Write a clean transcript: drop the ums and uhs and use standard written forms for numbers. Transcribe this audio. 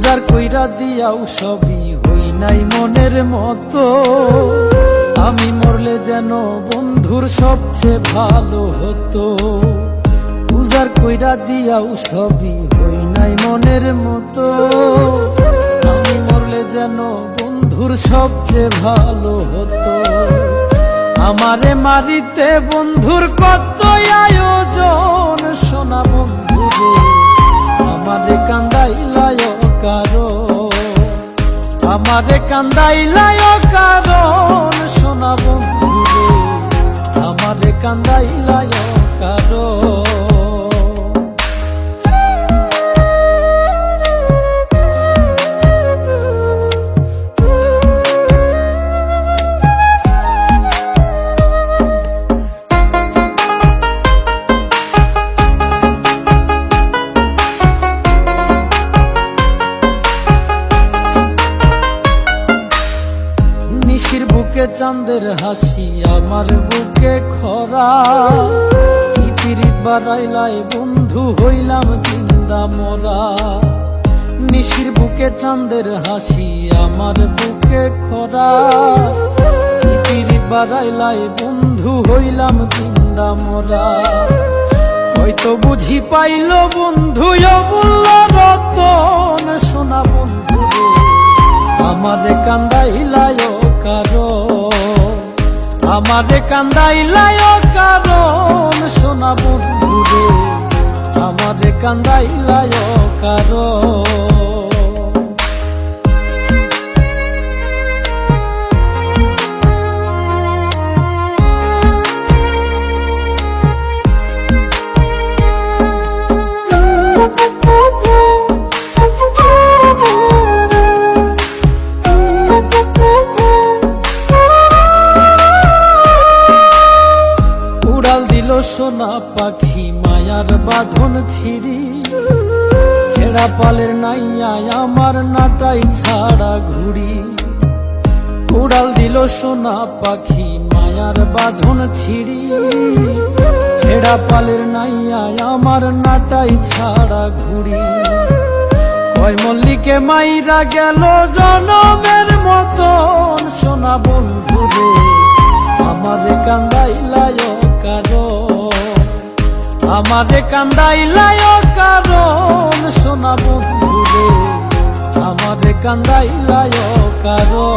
উজার কইরা দিয়াও সবই হই নাই মনের মতো। আমি মরলে যেন বন্ধুর সবচেয়ে ভালো হতো। উজার কইরা দিয়াও সবই হই নাই মনের মতো। আমি মরলে যেন বন্ধুর সবচেয়ে ভালো হতো। আমারে মারিতে বন্ধুর কত আয়োজন, সোনা বন্ধু রে আমারে কান্দাইলায় কারো, আমারে কান্দাইলায় কারণ, সোনা বন্ধু রে আমারে কান্দাইলায় কারো। নিশির বুকে চাঁদের হাসি, আমার বুকে খরা। কি পিরিত বাড়াইলাই বন্ধু, হইলাম জিন্দা মরা। নিশির বুকে চাঁদের হাসি, আমার বুকে খরা। কি পিরিত বাড়াইলাই বন্ধু, হইলাম জিন্দা মরা। হয়তো বুঝি পাইল বন্ধু অমূল্য রতন, সোনা বন্ধু রে আমারে কান্দাইলায় কারো, আমারে কান্দাইলায় কারণ, সোনা বন্ধু রে আমারে কান্দাইলায় কারো। সোনা পাখি মায়ার বাঁধন ছিড়ি, ছেঁড়া পালের নাইয়ায় আমার নাটাই ছাড়া ঘুড়ি। উড়াল দিল সোনা পাখি মায়ার বাঁধন ছিড়ি, ছেঁড়া পালের নাইয়ায় আমার নাটাই ছাড়া ঘুড়ি। কয় মল্লিকে মাইরা গেল জনমের মতন, সোনা বন্ধু রে আমারে কান্দাইলায় কারো, আমারে কান্দাইলায় কারণ, সোনা বন্ধু রে আমারে কান্দাইলায় কারো।